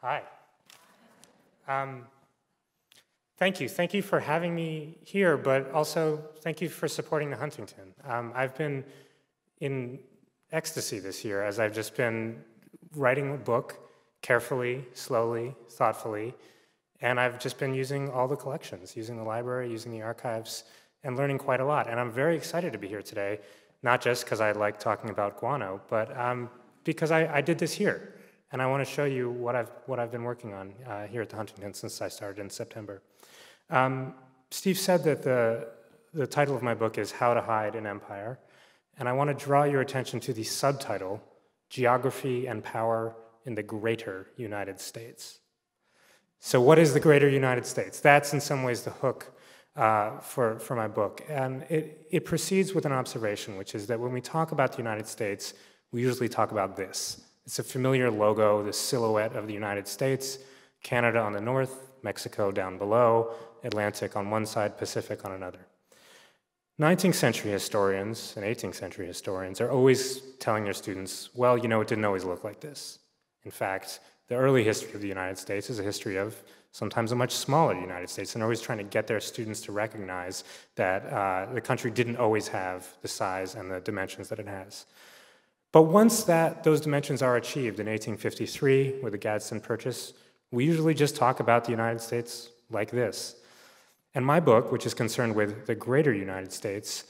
Hi. Thank you. Thank you for having me here, but also thank you for supporting the Huntington. I've been in ecstasy this year as I've just been writing a book carefully, slowly, thoughtfully, and I've just been using all the collections, using the library, using the archives, and learning quite a lot. And I'm very excited to be here today, not just because I like talking about guano, but because I did this here. And I want to show you what I've been working on here at the Huntington since I started in September. Steve said that the title of my book is How to Hide an Empire, and I want to draw your attention to the subtitle, Geography and Power in the Greater United States. So what is the Greater United States? That's in some ways the hook for my book. And it proceeds with an observation, which is that when we talk about the United States, we usually talk about this. It's a familiar logo, the silhouette of the United States, Canada on the north, Mexico down below, Atlantic on one side, Pacific on another. 19th century historians and 18th century historians are always telling their students, well, you know, it didn't always look like this. In fact, the early history of the United States is a history of sometimes a much smaller United States, and they're always trying to get their students to recognize that the country didn't always have the size and the dimensions that it has. But once those dimensions are achieved in 1853 with the Gadsden Purchase, we usually just talk about the United States like this. And my book, which is concerned with the greater United States,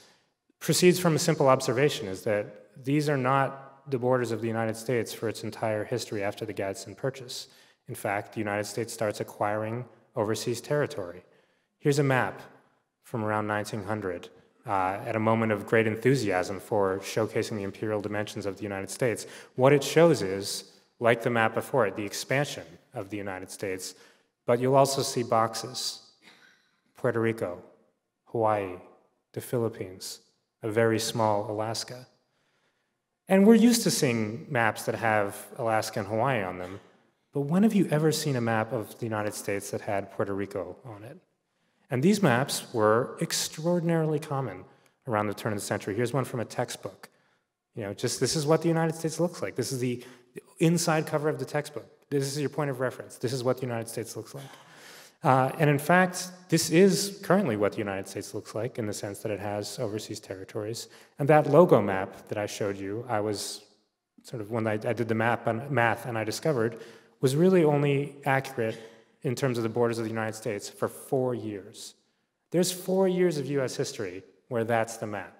proceeds from a simple observation, is that these are not the borders of the United States for its entire history after the Gadsden Purchase. In fact, the United States starts acquiring overseas territory. Here's a map from around 1900. At a moment of great enthusiasm for showcasing the imperial dimensions of the United States. What it shows is, like the map before it, the expansion of the United States, but you'll also see boxes. Puerto Rico, Hawaii, the Philippines, a very small Alaska. And we're used to seeing maps that have Alaska and Hawaii on them, but when have you ever seen a map of the United States that had Puerto Rico on it? And these maps were extraordinarily common around the turn of the century. Here's one from a textbook. You know, just this is what the United States looks like. This is the inside cover of the textbook. This is your point of reference. This is what the United States looks like. And in fact, this is currently what the United States looks like in the sense that it has overseas territories. And that logo map that I showed you, I was sort of, when I did the math and I discovered, was really only accurate in terms of the borders of the United States for 4 years. There's 4 years of US history where that's the map.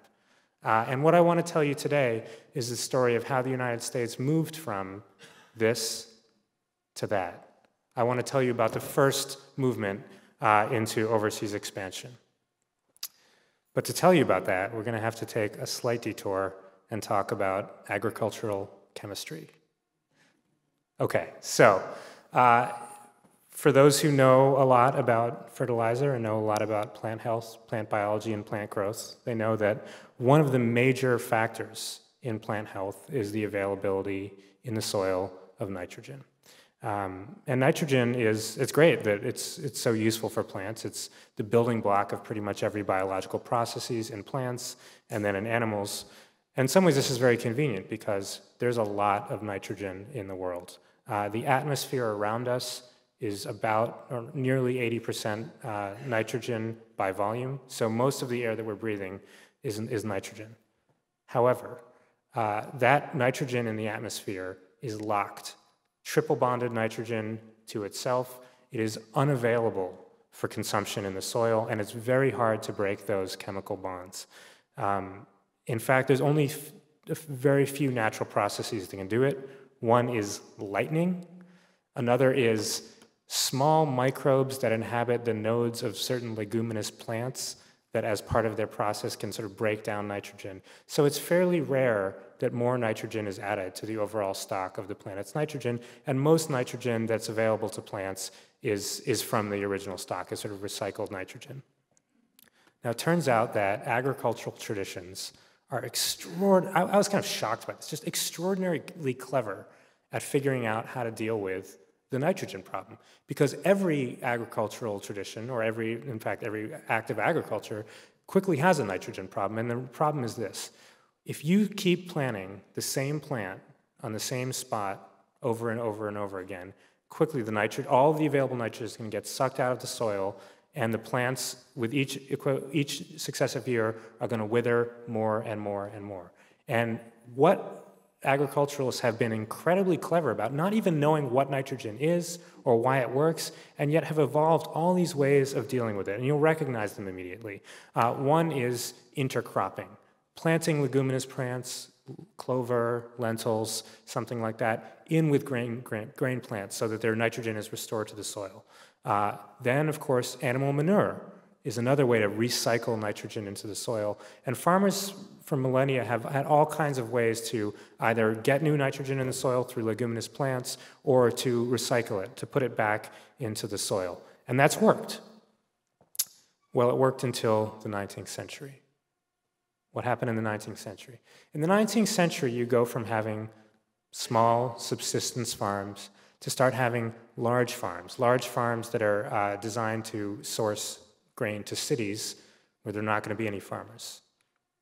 And what I want to tell you today is the story of how the United States moved from this to that. I want to tell you about the first movement into overseas expansion. But to tell you about that, we're going to have to take a slight detour and talk about agricultural chemistry. Okay, so for those who know a lot about fertilizer and know a lot about plant health, plant biology, and plant growth, they know that one of the major factors in plant health is the availability in the soil of nitrogen. And nitrogen it's great that it's so useful for plants. It's the building block of pretty much every biological processes in plants and then in animals. In some ways, this is very convenient because there's a lot of nitrogen in the world. The atmosphere around us is about or nearly 80% nitrogen by volume. So most of the air that we're breathing is nitrogen. However, that nitrogen in the atmosphere is locked. Triple bonded nitrogen to itself. It is unavailable for consumption in the soil, and it's very hard to break those chemical bonds. In fact, there's only very few natural processes that can do it. One is lightning. Another is small microbes that inhabit the nodes of certain leguminous plants that as part of their process can sort of break down nitrogen. So it's fairly rare that more nitrogen is added to the overall stock of the planet's nitrogen, and most nitrogen that's available to plants is from the original stock, is sort of recycled nitrogen. Now it turns out that agricultural traditions are extraordinary. I was kind of shocked by this, just extraordinarily clever at figuring out how to deal with the nitrogen problem, because every agricultural tradition, or in fact every act of agriculture, quickly has a nitrogen problem, and the problem is this. If you keep planting the same plant on the same spot over and over and over again, quickly all the available nitrogen is going to get sucked out of the soil, and the plants with each successive year are going to wither more and more and more. And what agriculturalists have been incredibly clever about, not even knowing what nitrogen is or why it works, and yet have evolved all these ways of dealing with it, and you'll recognize them immediately. One is intercropping, planting leguminous plants, clover, lentils, something like that, in with grain plants so that their nitrogen is restored to the soil. Then, of course, animal manure is another way to recycle nitrogen into the soil. And farmers for millennia have had all kinds of ways to either get new nitrogen in the soil through leguminous plants or to recycle it, to put it back into the soil. And that's worked. Well, it worked until the 19th century. What happened in the 19th century? In the 19th century, you go from having small subsistence farms to start having large farms that are designed to source grain to cities where there are not going to be any farmers.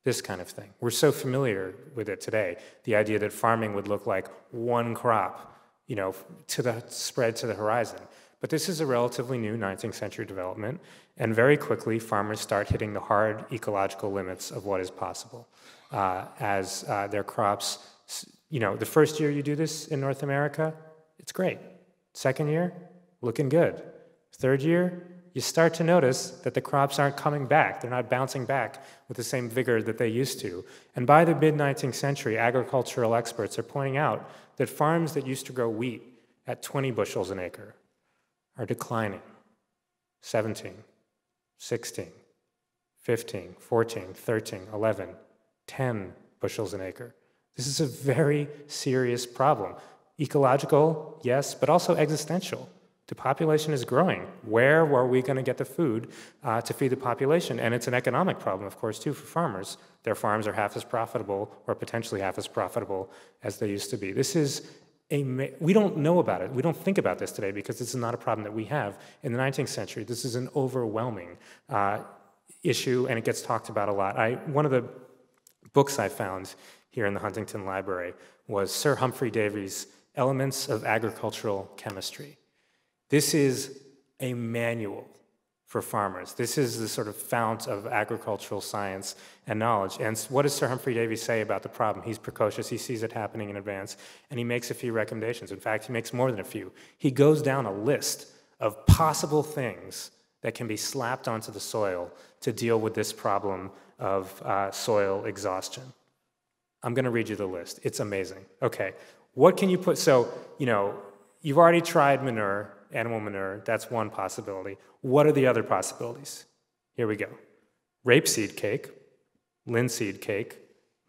This kind of thing. We're so familiar with it today, the idea that farming would look like one crop, spread to the horizon. But this is a relatively new 19th century development, and very quickly farmers start hitting the hard ecological limits of what is possible as their crops, the first year you do this in North America, it's great. Second year, looking good. Third year, you start to notice that the crops aren't coming back. They're not bouncing back with the same vigor that they used to. And by the mid-19th century, agricultural experts are pointing out that farms that used to grow wheat at 20 bushels an acre are declining. 17, 16, 15, 14, 13, 11, 10 bushels an acre. This is a very serious problem. Ecological, yes, but also existential. The population is growing. Where were we going to get the food to feed the population? And it's an economic problem, of course, too, for farmers. Their farms are half as profitable, or potentially half as profitable, as they used to be. This is we don't know about it. We don't think about this today because this is not a problem that we have. In the 19th century, this is an overwhelming issue, and it gets talked about a lot. One of the books I found here in the Huntington Library was Sir Humphry Davy's Elements of Agricultural Chemistry. This is a manual for farmers. This is the sort of fount of agricultural science and knowledge. And what does Sir Humphry Davy say about the problem? He's precocious, he sees it happening in advance, and he makes a few recommendations. In fact, he makes more than a few. He goes down a list of possible things that can be slapped onto the soil to deal with this problem of soil exhaustion. I'm going to read you the list. It's amazing. Okay, what can you put? So, you've already tried manure, animal manure. That's one possibility. What are the other possibilities? Here we go. Rapeseed cake, linseed cake,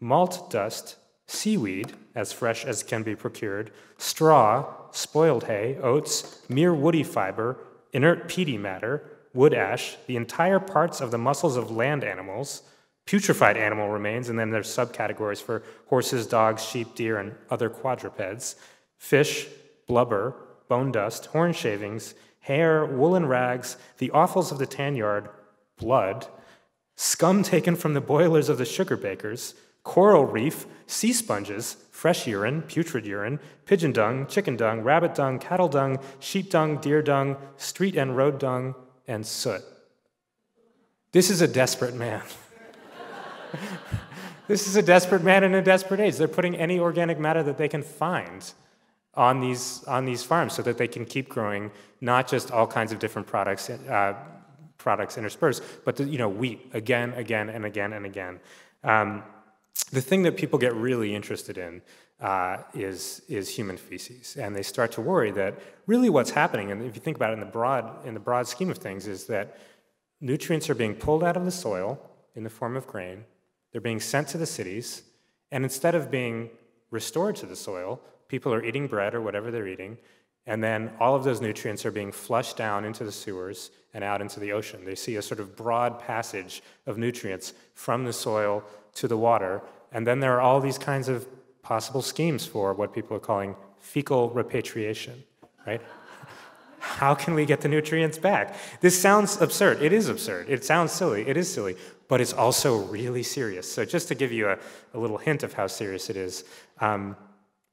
malt dust, seaweed, as fresh as can be procured, straw, spoiled hay, oats, mere woody fiber, inert peaty matter, wood ash, the entire parts of the muscles of land animals, putrefied animal remains, and then there's subcategories for horses, dogs, sheep, deer, and other quadrupeds, fish, blubber, bone dust, horn shavings, hair, woolen rags, the offals of the tan yard, blood, scum taken from the boilers of the sugar bakers, coral reef, sea sponges, fresh urine, putrid urine, pigeon dung, chicken dung, rabbit dung, cattle dung, sheep dung, deer dung, street and road dung, and soot. This is a desperate man. This is a desperate man in a desperate age. They're putting any organic matter that they can find on these farms so that they can keep growing not just all kinds of different products interspersed, but wheat again, and again. The thing that people get really interested in is human feces, and they start to worry that really what's happening, and if you think about it in the broad scheme of things, is that nutrients are being pulled out of the soil in the form of grain. They're being sent to the cities, and instead of being restored to the soil, people are eating bread or whatever they're eating, and then all of those nutrients are being flushed down into the sewers and out into the ocean. They see a sort of broad passage of nutrients from the soil to the water, and then there are all these kinds of possible schemes for what people are calling fecal repatriation, right? How can we get the nutrients back? This sounds absurd. It is absurd. It sounds silly. It is silly. But it's also really serious. So just to give you a little hint of how serious it is,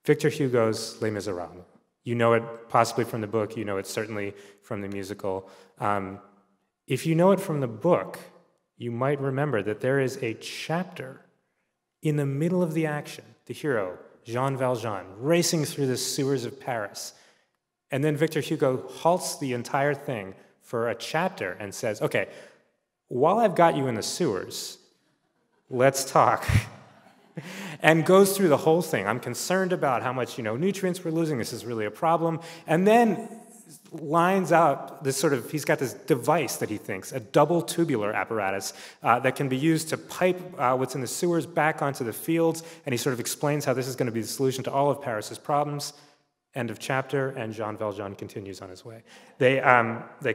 Victor Hugo's Les Miserables. You know it possibly from the book, you know it certainly from the musical. If you know it from the book, you might remember that there is a chapter in the middle of the action, the hero, Jean Valjean, racing through the sewers of Paris. And then Victor Hugo halts the entire thing for a chapter and says, okay, while I've got you in the sewers, let's talk. And goes through the whole thing. I'm concerned about how much, nutrients we're losing. This is really a problem. And then lines out this he's got this device that he thinks, a double tubular apparatus that can be used to pipe what's in the sewers back onto the fields. And he sort of explains how this is going to be the solution to all of Paris's problems. End of chapter, and Jean Valjean continues on his way. They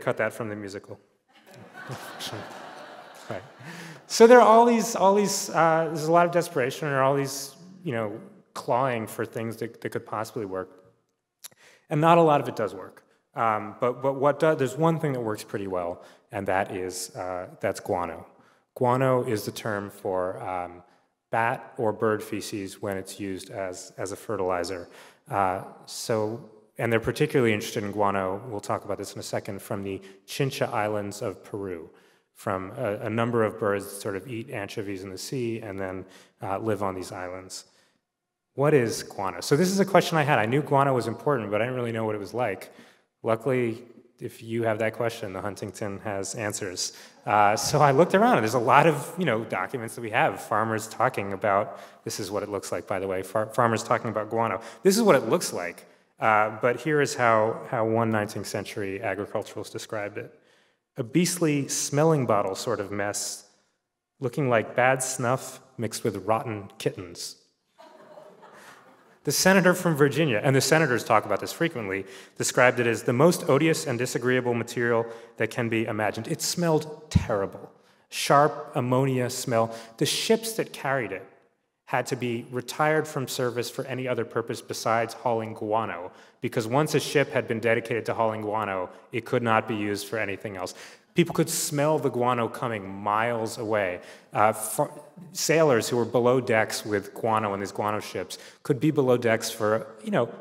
cut that from the musical. Right. So there are all these. There's a lot of desperation, and there are all these, clawing for things that could possibly work, and not a lot of it does work. But what does? There's one thing that works pretty well, and that's guano. Guano is the term for bat or bird feces when it's used as a fertilizer. And they're particularly interested in guano, we'll talk about this in a second, from the Chincha Islands of Peru, from a number of birds that sort of eat anchovies in the sea and then live on these islands. What is guano? So this is a question I had. I knew guano was important, but I didn't really know what it was like. Luckily, if you have that question, the Huntington has answers. So I looked around, and there's a lot of documents that we have. Farmers talking about, this is what it looks like, by the way, farmers talking about guano. This is what it looks like, but here is how one 19th century agriculturalist described it. A beastly smelling bottle sort of mess, looking like bad snuff mixed with rotten kittens. The senator from Virginia, and the senators talk about this frequently, described it as the most odious and disagreeable material that can be imagined. It smelled terrible. Sharp ammonia smell. The ships that carried it had to be retired from service for any other purpose besides hauling guano, because once a ship had been dedicated to hauling guano, it could not be used for anything else. People could smell the guano coming miles away. Sailors who were below decks with guano in these guano ships could be below decks for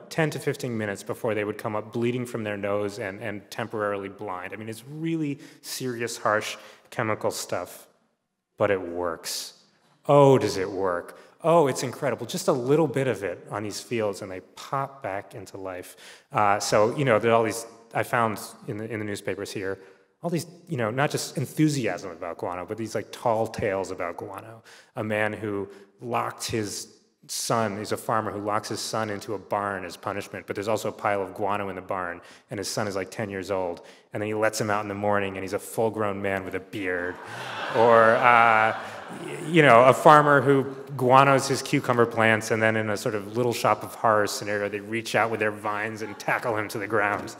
10 to 15 minutes before they would come up bleeding from their nose and temporarily blind. I mean, it's really serious, harsh chemical stuff, but it works. Oh, does it work? Oh, it's incredible. Just a little bit of it on these fields, and they pop back into life. There are all these, I found in the newspapers here, all these, not just enthusiasm about guano, but these tall tales about guano. A man who locked his son, he's a farmer who locks his son into a barn as punishment, but there's also a pile of guano in the barn, and his son is 10 years old, and then he lets him out in the morning, and he's a full-grown man with a beard. Or, a farmer who guanos his cucumber plants, and then in a sort of little shop of horrors scenario, they reach out with their vines and tackle him to the ground.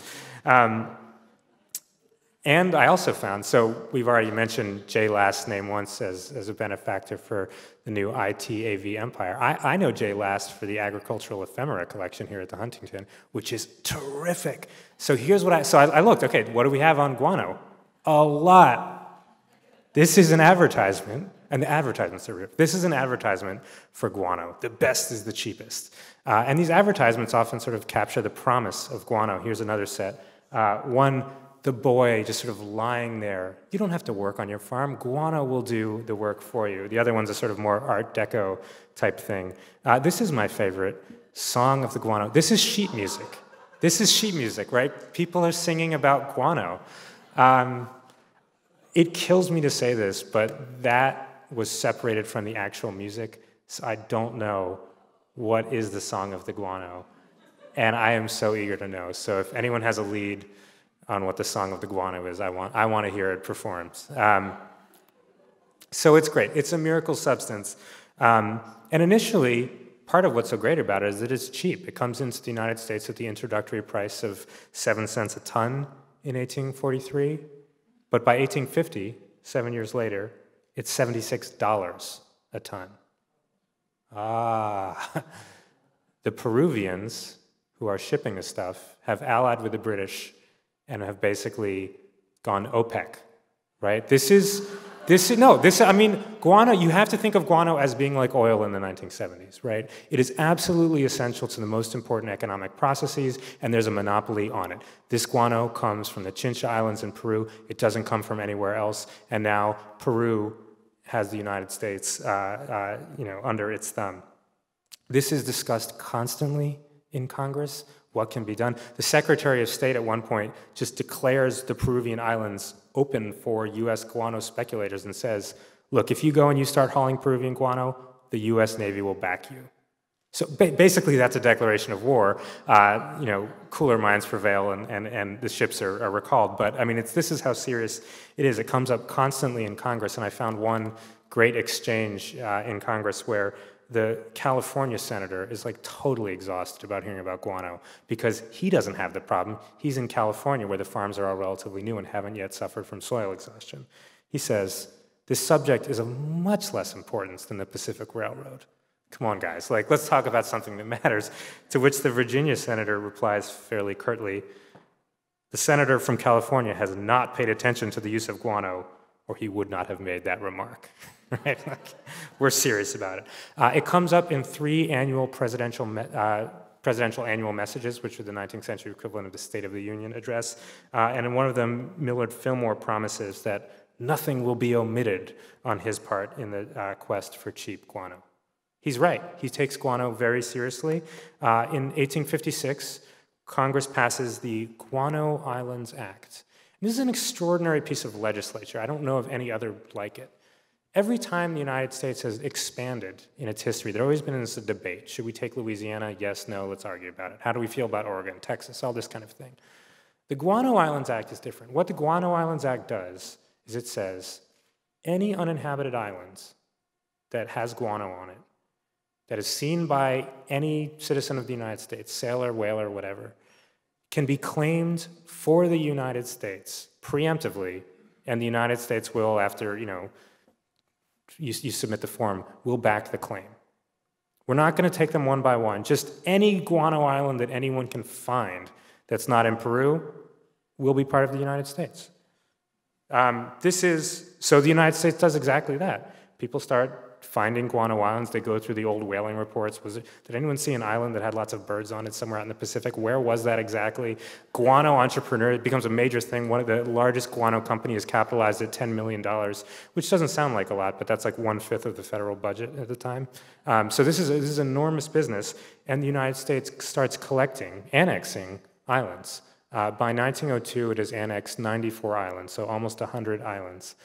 And I also found, so we've already mentioned Jay Last's name once as a benefactor for the new ITAV empire. I know Jay Last for the agricultural ephemera collection here at the Huntington, which is terrific. So here's what I looked, okay, what do we have on guano? A lot. This is an advertisement, and the advertisements are real. This is an advertisement for guano. The best is the cheapest. And these advertisements often sort of capture the promise of guano. Here's another set. One, the boy just sort of lying there. You don't have to work on your farm. Guano will do the work for you. The other one's a sort of more Art Deco type thing. This is my favorite, Song of the Guano. This is sheet music. This is sheet music, right? People are singing about guano. It kills me to say this, but that was separated from the actual music, so I don't know what is the Song of the Guano. And I am so eager to know. So if anyone has a lead on what the Song of the Guano is, I want to hear it performed. So it's great. It's a miracle substance. And initially, part of what's so great about it is that it's cheap. It comes into the United States at the introductory price of 7 cents a ton in 1843. But by 1850, 7 years later, it's $76 a ton. The Peruvians, who are shipping this stuff, have allied with the British and have basically gone OPEC right? I mean, guano, you have to think of guano as being like oil in the 1970s, right? It is absolutely essential to the most important economic processes, and there's a monopoly on it. This guano comes from the Chincha Islands in Peru. It doesn't come from anywhere else, and now Peru has the United States under its thumb. This is discussed constantly in Congress, what can be done. The Secretary of State at one point just declares the Peruvian islands open for US guano speculators and says, look, if you go and you start hauling Peruvian guano, the US Navy will back you. So basically that's a declaration of war. Cooler minds prevail and the ships are recalled. But I mean, this is how serious it is. It comes up constantly in Congress, and I found one great exchange in Congress where the California senator is like totally exhausted about hearing about guano because he doesn't have the problem. He's in California where the farms are all relatively new and haven't yet suffered from soil exhaustion. He says, this subject is of much less importance than the Pacific Railroad. Come on, guys, let's talk about something that matters. To which the Virginia senator replies fairly curtly, the senator from California has not paid attention to the use of guano, or he would not have made that remark. Right? We're serious about it. It comes up in 3 annual presidential annual messages, which are the 19th century equivalent of the State of the Union address. And in one of them, Millard Fillmore promises that nothing will be omitted on his part in the quest for cheap guano. He's right. He takes guano very seriously. In 1856, Congress passes the Guano Islands Act. And this is an extraordinary piece of legislature. I don't know of any other like it. Every time the United States has expanded in its history, there's always been this debate. Should we take Louisiana? Yes, no, let's argue about it. How do we feel about Oregon, Texas, all this kind of thing? The Guano Islands Act is different. What the Guano Islands Act does is it says any uninhabited islands that has guano on it, that is seen by any citizen of the United States, sailor, whaler, whatever, can be claimed for the United States preemptively, and the United States will, after, you submit the form, we'll back the claim. We're not going to take them one by one. Just any guano island that anyone can find that's not in Peru will be part of the United States. So the United States does exactly that. People start finding guano islands. They go through the old whaling reports. Did anyone see an island that had lots of birds on it somewhere out in the Pacific? Where was that exactly? Guano entrepreneur, it becomes a major thing. One of the largest guano companies is capitalized at $10 million, which doesn't sound like a lot, but that's like 1/5 of the federal budget at the time. So this is enormous business, and the United States starts annexing islands. By 1902, it has annexed 94 islands, so almost 100 islands.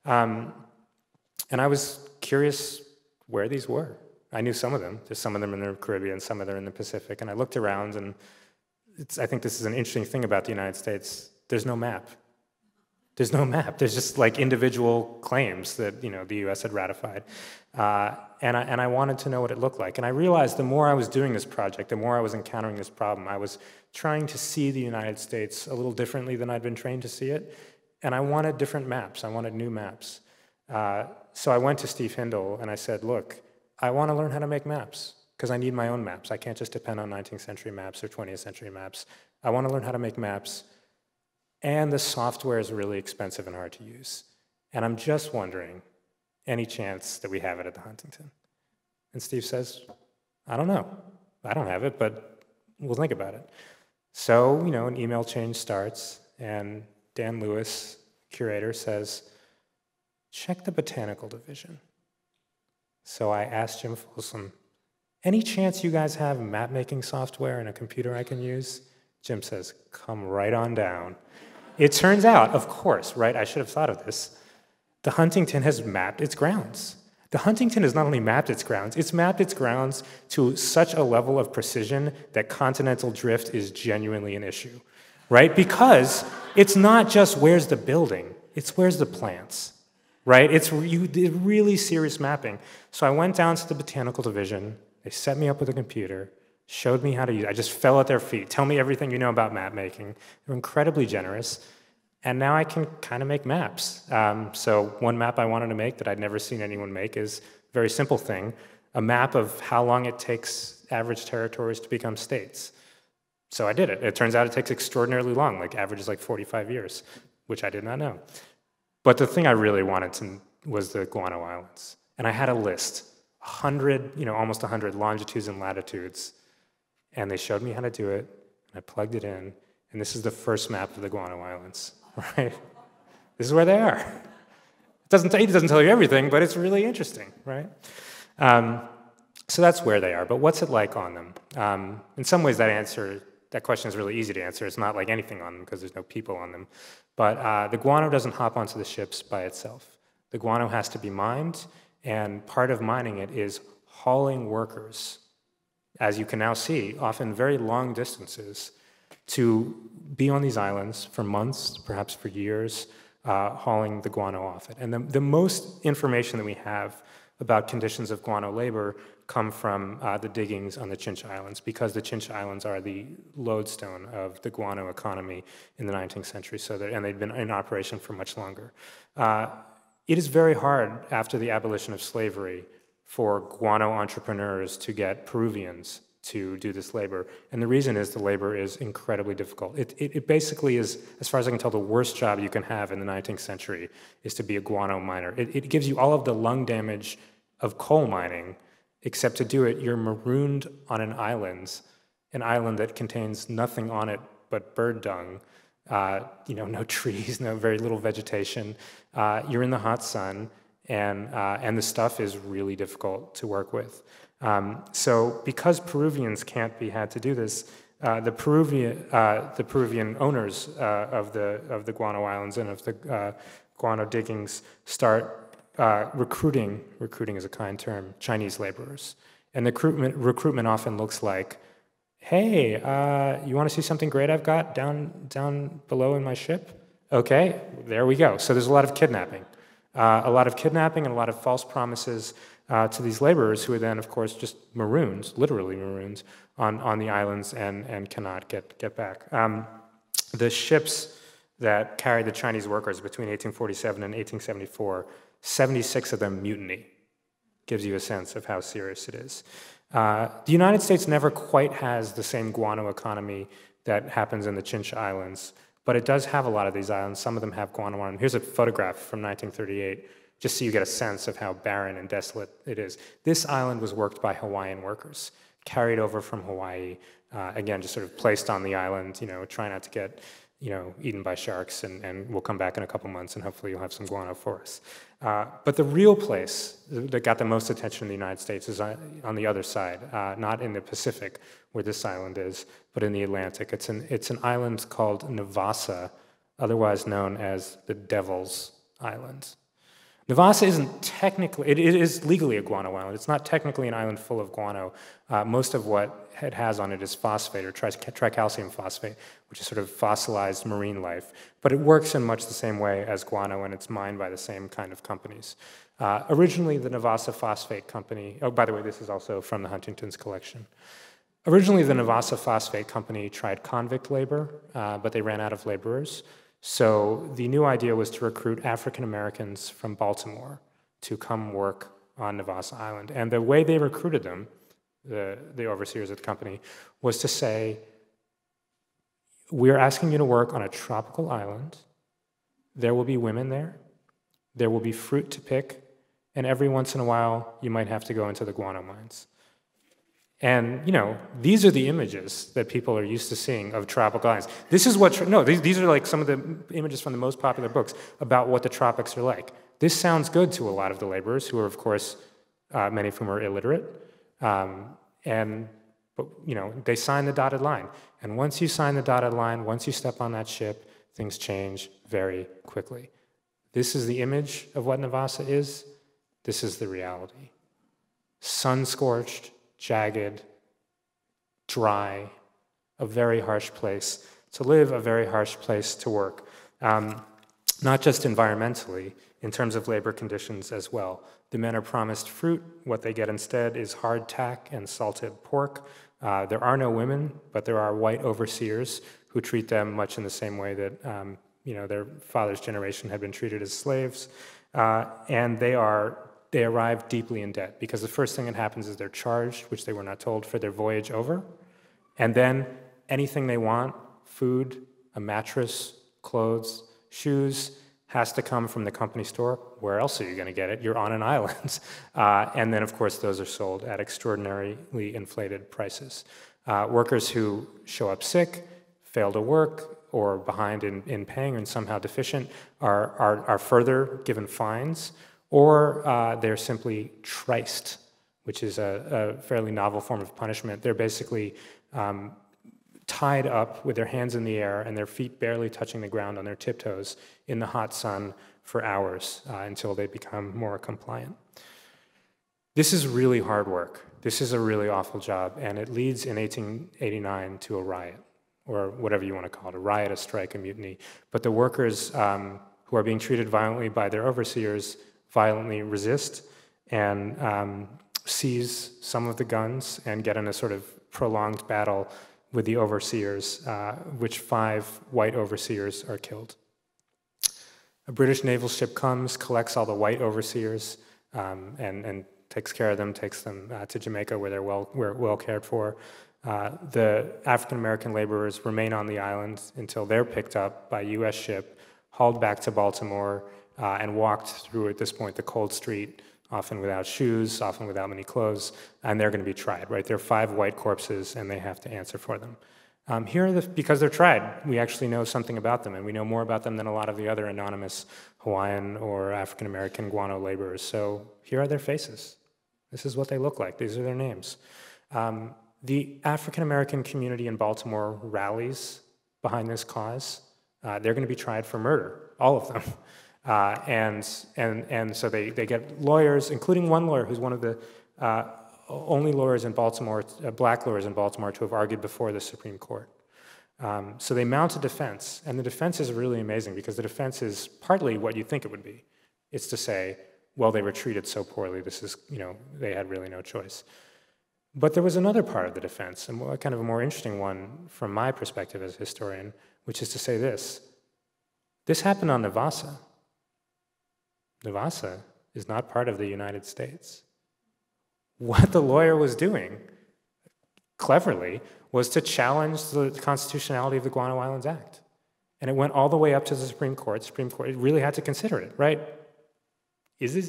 And I was curious where these were. I knew some of them. There's some of them in the Caribbean, some of them in the Pacific. And I looked around, and I think this is an interesting thing about the United States. There's no map. There's no map. There's just like individual claims that the U.S. had ratified. And I wanted to know what it looked like. And I realized the more I was doing this project, the more I was encountering this problem. I was trying to see the United States a little differently than I'd been trained to see it. And I wanted different maps. I wanted new maps. So I went to Steve Hindle and I said, look, I want to learn how to make maps because I need my own maps. I can't just depend on 19th century maps or 20th century maps. I want to learn how to make maps. And the software is really expensive and hard to use. And I'm just wondering, any chance that we have it at the Huntington? And Steve says, I don't know. I don't have it, but we'll think about it. So, an email chain starts, and Dan Lewis, curator, says, check the botanical division. So I asked Jim Folsom, any chance you guys have map-making software and a computer I can use? Jim says, come right on down. It turns out, of course, right, I should have thought of this, the Huntington has mapped its grounds. The Huntington has not only mapped its grounds, it's mapped its grounds to such a level of precision that continental drift is genuinely an issue, right? Because it's not just where's the building, it's where's the plants. Right? It's really serious mapping. So I went down to the botanical division. They set me up with a computer, showed me how to use it. I just fell at their feet. Tell me everything you know about map making. They were incredibly generous. And now I can kind of make maps. So one map I wanted to make that I'd never seen anyone make is a very simple thing, a map of how long it takes average territories to become states. So I did it. It turns out it takes extraordinarily long, average is 45 years, which I did not know. But the thing I really wanted was the Guano Islands. And I had a list, 100, almost 100 longitudes and latitudes. And they showed me how to do it, and I plugged it in, and this is the first map of the Guano Islands, right? This is where they are. It doesn't tell you everything, but it's really interesting, right? So that's where they are, but what's it like on them? In some ways, that question is really easy to answer. It's not like anything on them because there's no people on them. But the guano doesn't hop onto the ships by itself. The guano has to be mined, and part of mining it is hauling workers, as you can now see, often very long distances, to be on these islands for months, perhaps for years, hauling the guano off it. And the most information that we have about conditions of guano labor come from the diggings on the Chincha Islands, because the Chincha Islands are the lodestone of the guano economy in the 19th century, and they've been in operation for much longer. It is very hard after the abolition of slavery for guano entrepreneurs to get Peruvians to do this labor. And the reason is the labor is incredibly difficult. It basically is, as far as I can tell, the worst job you can have in the 19th century is to be a guano miner. It gives you all of the lung damage of coal mining, except to do it, you're marooned on an island that contains nothing on it but bird dung, no trees, no very little vegetation. You're in the hot sun, and the stuff is really difficult to work with. So because Peruvians can't be had to do this, the Peruvian owners of the Guano Islands and of the guano diggings start recruiting is a kind term, Chinese laborers. And the recruitment often looks like, hey, you want to see something great I've got down below in my ship? Okay, there we go. So there's a lot of kidnapping. And a lot of false promises to these laborers, who are then, of course, just marooned, literally marooned, on the islands and cannot get back. The ships that carried the Chinese workers between 1847 and 1874, 76 of them mutiny. Gives you a sense of how serious it is. The United States never quite has the same guano economy that happens in the Chincha Islands, but it does have a lot of these islands. Some of them have guano on them. Here's a photograph from 1938, just so you get a sense of how barren and desolate it is. This island was worked by Hawaiian workers, carried over from Hawaii, again, just sort of placed on the island, try not to get eaten by sharks, and we'll come back in a couple months, and hopefully you'll have some guano for us. But the real place that got the most attention in the United States is on the other side, not in the Pacific, where this island is, but in the Atlantic. It's an island called Navassa, otherwise known as the Devil's Island. Navassa isn't technically, it is legally a guano island. It's not technically an island full of guano. Most of what it has on it is phosphate, or tricalcium phosphate, which is sort of fossilized marine life. But it works in much the same way as guano, and it's mined by the same kind of companies. Originally, the Navassa Phosphate Company, oh, by the way, this is also from the Huntington's collection. Originally, the Navassa Phosphate Company tried convict labor, but they ran out of laborers. So the new idea was to recruit African Americans from Baltimore to come work on Navassa Island. And the way they recruited them, the overseers of the company, was to say, we're asking you to work on a tropical island. There will be women there. There will be fruit to pick. And every once in a while, you might have to go into the guano mines. And, these are the images that people are used to seeing of tropical islands. This is what, these are like some of the images from the most popular books about what the tropics are like. This sounds good to a lot of the laborers, who are, of course, many of whom are illiterate. But they sign the dotted line. And once you sign the dotted line, once you step on that ship, things change very quickly. This is the image of what Navassa is. This is the reality. Sun-scorched, jagged, dry, a very harsh place to live, a very harsh place to work. Not just environmentally, in terms of labor conditions as well. The men are promised fruit. What they get instead is hardtack and salted pork. There are no women, but there are white overseers who treat them much in the same way that their father's generation had been treated as slaves. And they arrive deeply in debt, because the first thing that happens is they're charged, which they were not told, for their voyage over. And then anything they want, food, a mattress, clothes, shoes, has to come from the company store. Where else are you going to get it? You're on an island. And then, of course, those are sold at extraordinarily inflated prices. Workers who show up sick, fail to work, or behind in paying and somehow deficient are further given fines, or they're simply triced, which is a fairly novel form of punishment. They're basically tied up with their hands in the air and their feet barely touching the ground on their tiptoes in the hot sun for hours until they become more compliant. This is really hard work. This is a really awful job, and it leads in 1889 to a riot, or whatever you want to call it, a riot, a strike, a mutiny. But the workers who are being treated violently by their overseers violently resist and seize some of the guns and get in a sort of prolonged battle with the overseers, which 5 white overseers are killed. A British naval ship comes, collects all the white overseers, and takes care of them, takes them to Jamaica where they're well cared for. The African-American laborers remain on the island until they're picked up by a U.S. ship, hauled back to Baltimore, and walked through, at this point, the cold street, often without shoes, often without many clothes, and they're going to be tried, right? There are 5 white corpses, and they have to answer for them. Because they're tried, we actually know something about them, and we know more about them than a lot of the other anonymous Hawaiian or African-American guano laborers. So here are their faces. This is what they look like. These are their names. The African-American community in Baltimore rallies behind this cause. They're going to be tried for murder, all of them. And so they get lawyers, including one lawyer who's one of the only lawyers in Baltimore, black lawyers in Baltimore, to have argued before the Supreme Court. So they mount a defense, and the defense is really amazing because the defense is partly what you think it would be. It's to say, well, they were treated so poorly, this is, they had really no choice. But there was another part of the defense, and kind of a more interesting one from my perspective as a historian, which is to say this. This happened on Navassa. Navassa is not part of the United States. What the lawyer was doing, cleverly, was to challenge the constitutionality of the Guano Islands Act. And it went all the way up to the Supreme Court. The Supreme Court really had to consider it, right?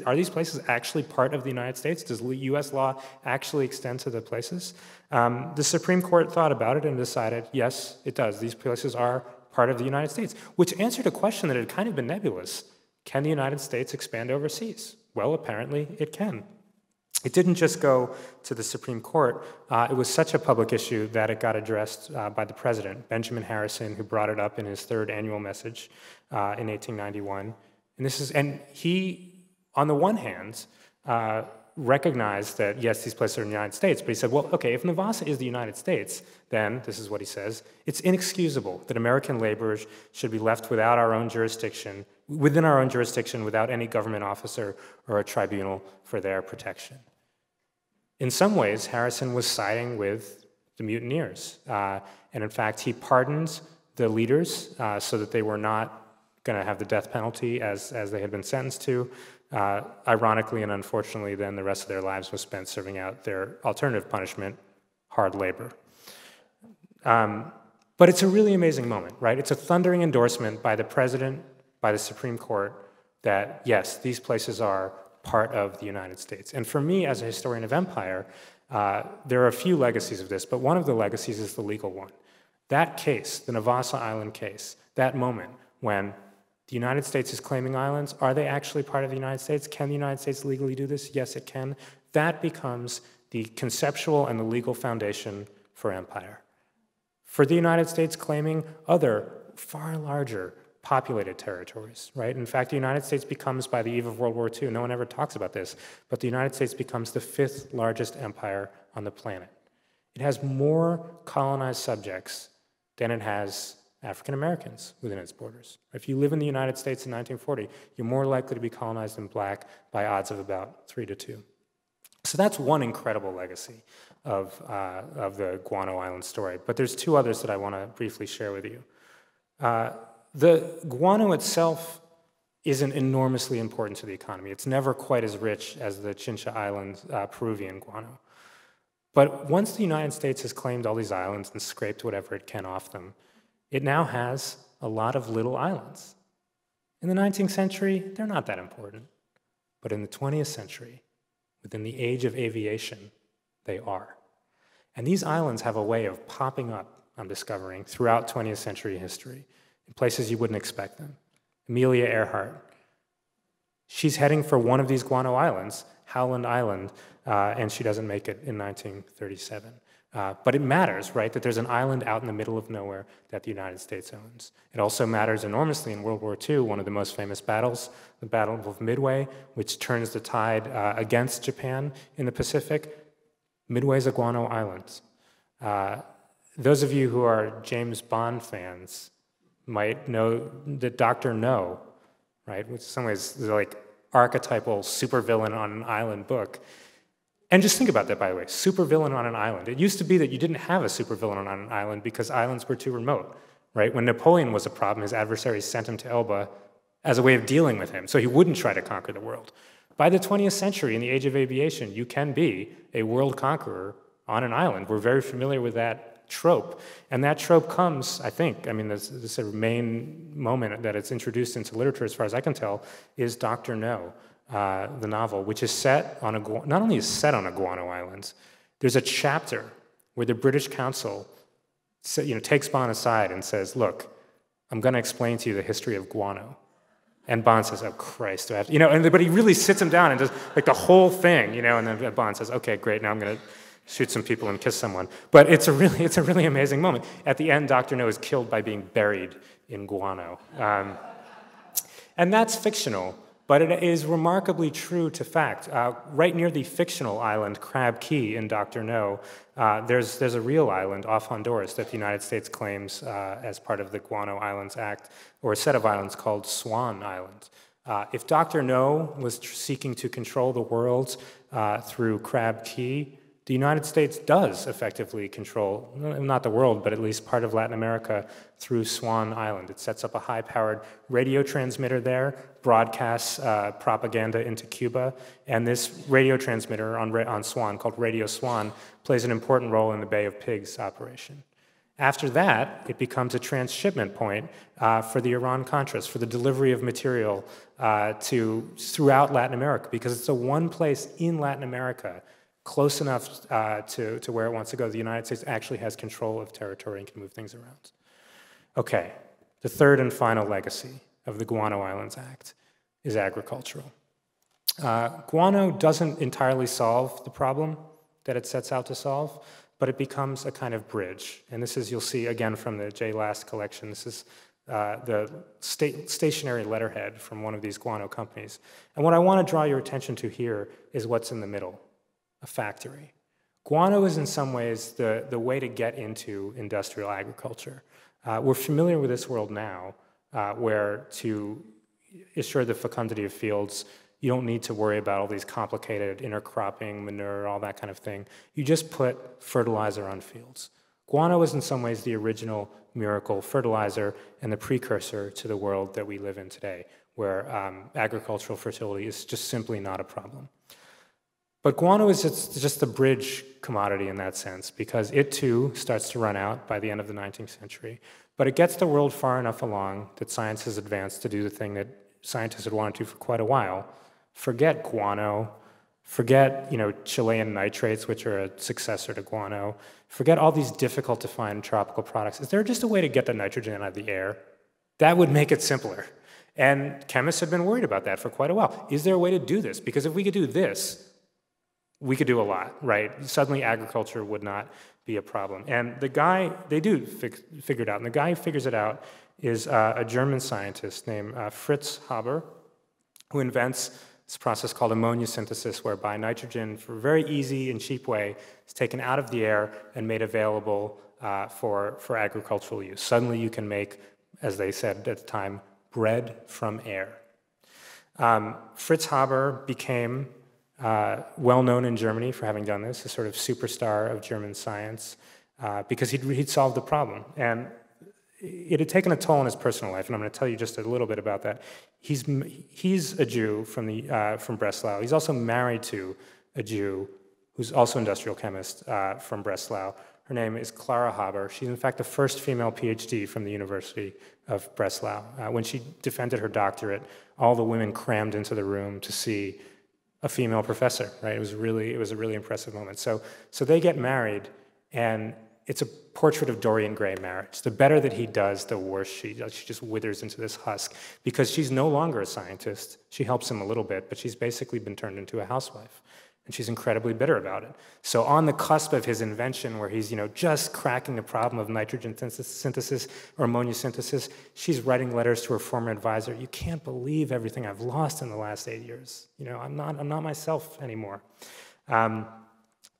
Are these places actually part of the United States? Does U.S. law actually extend to the places? The Supreme Court thought about it and decided, yes, it does. These places are part of the United States, which answered a question that had kind of been nebulous. Can the United States expand overseas? Well, apparently it can. It didn't just go to the Supreme Court. It was such a public issue that it got addressed by the president, Benjamin Harrison, who brought it up in his 3rd annual message in 1891. And he, on the one hand, recognized that, yes, these places are in the United States, but he said, well, okay, if Navassa is the United States, then, this is what he says, it's inexcusable that American laborers should be left within our own jurisdiction, without any government officer or a tribunal for their protection. In some ways, Harrison was siding with the mutineers. And in fact, he pardoned the leaders so that they were not going to have the death penalty as they had been sentenced to. Ironically and unfortunately, then the rest of their lives was spent serving out their alternative punishment, hard labor. But it's a really amazing moment, right? It's a thundering endorsement by the president, by the Supreme Court, that yes, these places are part of the United States. And for me, as a historian of empire, there are a few legacies of this, but one of the legacies is the legal one. That case, the Navassa Island case, that moment when the United States is claiming islands, are they actually part of the United States? Can the United States legally do this? Yes, it can. That becomes the conceptual and the legal foundation for empire. For the United States claiming other, far larger, populated territories, right? In fact, the United States becomes, by the eve of World War II, no one ever talks about this, but the United States becomes the 5th largest empire on the planet. It has more colonized subjects than it has African Americans within its borders. If you live in the United States in 1940, you're more likely to be colonized than black by odds of about 3-2. So that's one incredible legacy of the Guano Island story. But there's 2 others that I want to briefly share with you. The guano itself isn't enormously important to the economy. It's never quite as rich as the Chincha Island Peruvian guano. But once the United States has claimed all these islands and scraped whatever it can off them, it now has a lot of little islands. In the 19th century, they're not that important. But in the 20th century, within the age of aviation, they are. And these islands have a way of popping up, I'm discovering, throughout 20th century history, in places you wouldn't expect them. Amelia Earhart, she's heading for one of these Guano Islands, Howland Island, and she doesn't make it in 1937. But it matters, right, that there's an island out in the middle of nowhere that the United States owns. It also matters enormously in World War II, one of the most famous battles, the Battle of Midway, which turns the tide against Japan in the Pacific. Midway's a Guano Islands. Those of you who are James Bond fans might know that Dr. No, right, which in some ways is like archetypal supervillain on an island book. And just think about that, by the way, supervillain on an island. It used to be that you didn't have a supervillain on an island because islands were too remote, right? When Napoleon was a problem, his adversaries sent him to Elba as a way of dealing with him, so he wouldn't try to conquer the world. By the 20th century, in the age of aviation, you can be a world conqueror on an island. We're very familiar with that trope. And that trope comes, I think, I mean, the sort of main moment that it's introduced into literature, as far as I can tell, is Dr. No. The novel, which is set on not only is set on a Guano Islands, there's a chapter where the British Council takes Bond aside and says, look, I'm going to explain to you the history of guano. And Bond says, oh, Christ, do I have to, but he really sits him down and does like the whole thing, and then Bond says, okay, great, now I'm going to shoot some people and kiss someone. But it's a really amazing moment. At the end, Dr. No is killed by being buried in guano. And that's fictional. But it is remarkably true to fact. Right near the fictional island Crab Key in Dr. No, there's a real island off Honduras that the United States claims as part of the Guano Islands Act, or a set of islands called Swan Island. If Dr. No was seeking to control the world through Crab Key, the United States does effectively control, not the world, but at least part of Latin America through Swan Island. It sets up a high-powered radio transmitter there, broadcasts propaganda into Cuba, and this radio transmitter on Swan, called Radio Swan, plays an important role in the Bay of Pigs operation. After that, it becomes a transshipment point for the Iran-Contras, for the delivery of material throughout Latin America, because it's the one place in Latin America close enough to where it wants to go. The United States actually has control of territory and can move things around. Okay, the third and final legacy of the Guano Islands Act is agricultural. Guano doesn't entirely solve the problem that it sets out to solve, but it becomes a kind of bridge. And this is, you'll see again from the J. Last collection, this is the stationary letterhead from one of these guano companies. And what I want to draw your attention to here is what's in the middle. A factory. Guano is in some ways the way to get into industrial agriculture. We're familiar with this world now, where to assure the fecundity of fields, you don't need to worry about all these complicated intercropping, manure, all that kind of thing. You just put fertilizer on fields. Guano is in some ways the original miracle fertilizer and the precursor to the world that we live in today, where agricultural fertility is just simply not a problem. But guano is just the bridge commodity in that sense, because it too starts to run out by the end of the 19th century. But it gets the world far enough along that science has advanced to do the thing that scientists had wanted to for quite a while. Forget guano, forget Chilean nitrates, which are a successor to guano, forget all these difficult to find tropical products. Is there just a way to get the nitrogen out of the air? That would make it simpler. And chemists have been worried about that for quite a while. Is there a way to do this? Because if we could do this, we could do a lot, right? Suddenly agriculture would not be a problem. And the guy, they do figure it out, and the guy who figures it out is a German scientist named Fritz Haber, who invents this process called ammonia synthesis, whereby nitrogen, for a very easy and cheap way, is taken out of the air and made available for agricultural use. Suddenly you can make, as they said at the time, bread from air. Fritz Haber became well known in Germany for having done this, a sort of superstar of German science, because he'd solved the problem. And it had taken a toll on his personal life, and I'm going to tell you just a little bit about that. He's a Jew from Breslau. He's also married to a Jew who's also an industrial chemist from Breslau, Her name is Clara Haber. She's in fact the first female PhD from the University of Breslau. When she defended her doctorate, all the women crammed into the room to see a female professor, right? It was a really impressive moment. So they get married, and it's a portrait of Dorian Gray marriage. The better that he does, the worse she does. She just withers into this husk because she's no longer a scientist. She helps him a little bit, but she's basically been turned into a housewife. And she's incredibly bitter about it. So on the cusp of his invention, where he's just cracking the problem of nitrogen synthesis or ammonia synthesis, she's writing letters to her former advisor. You can't believe everything I've lost in the last 8 years. I'm not myself anymore.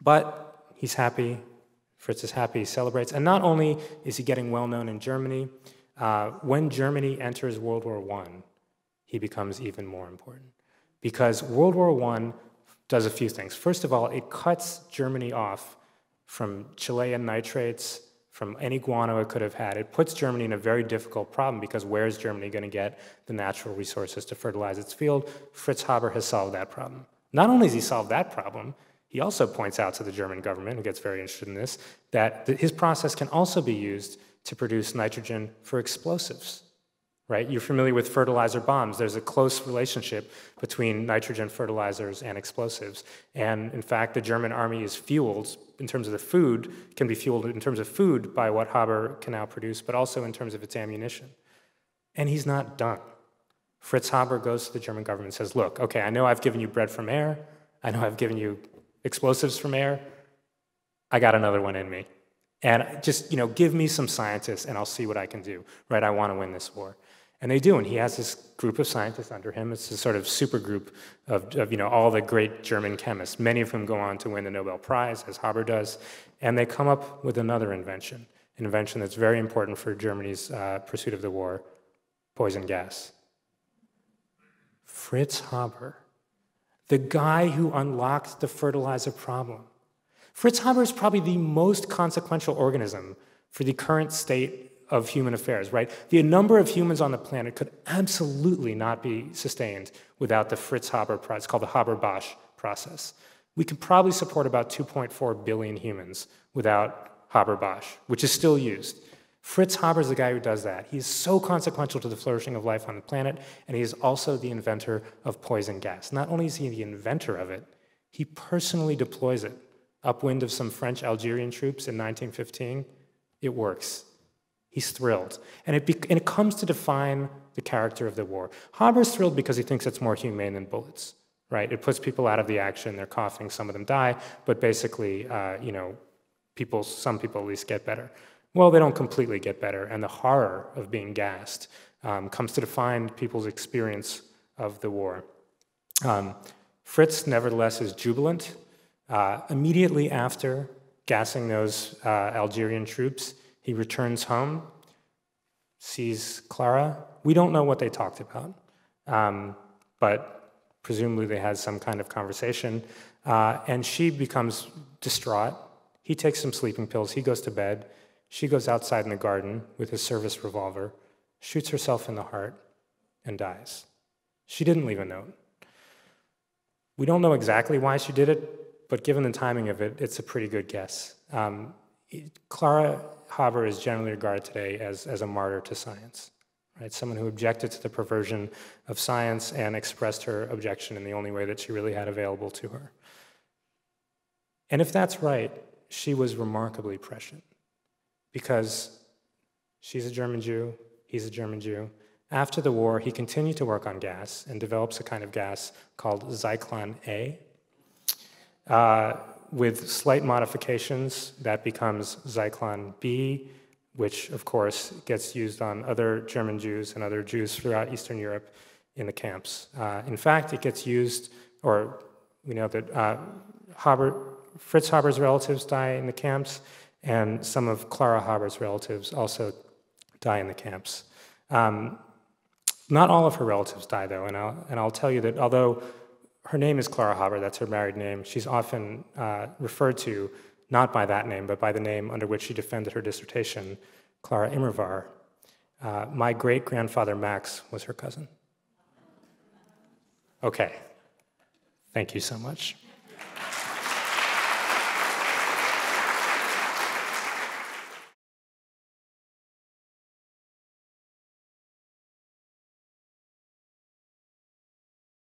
But he's happy. Fritz is happy. He celebrates. And not only is he getting well known in Germany, when Germany enters World War I, he becomes even more important. Because World War I does a few things. First of all, it cuts Germany off from Chilean nitrates, from any guano it could have had. It puts Germany in a very difficult problem because where is Germany going to get the natural resources to fertilize its field? Fritz Haber has solved that problem. Not only has he solved that problem, he also points out to the German government, who gets very interested in this, that his process can also be used to produce nitrogen for explosives. Right? You're familiar with fertilizer bombs. There's a close relationship between nitrogen fertilizers and explosives. And in fact, the German army is fueled in terms of the food, can be fueled in terms of food by what Haber can now produce, but also in terms of its ammunition. And he's not done. Fritz Haber goes to the German government and says, look, okay, I know I've given you bread from air. I know I've given you explosives from air. I got another one in me. And just, give me some scientists and I'll see what I can do, right? I want to win this war. And they do, and he has this group of scientists under him. It's a sort of super group of all the great German chemists, many of whom go on to win the Nobel Prize, as Haber does, and they come up with another invention, an invention that's very important for Germany's pursuit of the war, poison gas. Fritz Haber, the guy who unlocked the fertilizer problem. Fritz Haber is probably the most consequential organism for the current state of human affairs, right? The number of humans on the planet could absolutely not be sustained without the Fritz Haber process. It's called the Haber-Bosch process. We could probably support about 2.4 billion humans without Haber-Bosch, which is still used. Fritz Haber is the guy who does that. He's so consequential to the flourishing of life on the planet, and he is also the inventor of poison gas. Not only is he the inventor of it, he personally deploys it upwind of some French Algerian troops in 1915. It works. He's thrilled. And it comes to define the character of the war. Haber's thrilled because he thinks it's more humane than bullets, right? It puts people out of the action. They're coughing. Some of them die. But basically, some people at least get better. Well, they don't completely get better. And the horror of being gassed comes to define people's experience of the war. Fritz, nevertheless, is jubilant. Immediately after gassing those Algerian troops, he returns home, sees Clara. We don't know what they talked about, but presumably they had some kind of conversation. And she becomes distraught. He takes some sleeping pills. He goes to bed. She goes outside in the garden with his service revolver, shoots herself in the heart, and dies. She didn't leave a note. We don't know exactly why she did it, but given the timing of it, it's a pretty good guess. Clara Haber is generally regarded today as a martyr to science, right? Someone who objected to the perversion of science and expressed her objection in the only way that she really had available to her. And if that's right, she was remarkably prescient because she's a German Jew, he's a German Jew. After the war, he continued to work on gas and develops a kind of gas called Zyklon A. With slight modifications, that becomes Zyklon B, which, of course, gets used on other German Jews and other Jews throughout Eastern Europe in the camps. In fact, it gets used, or we know that Fritz Haber's relatives die in the camps, and some of Clara Haber's relatives also die in the camps. Not all of her relatives die, though, and I'll tell you that although her name is Clara Haber, that's her married name, she's often referred to not by that name, but by the name under which she defended her dissertation, Clara Immerwahr. My great-grandfather Max was her cousin. Okay, thank you so much.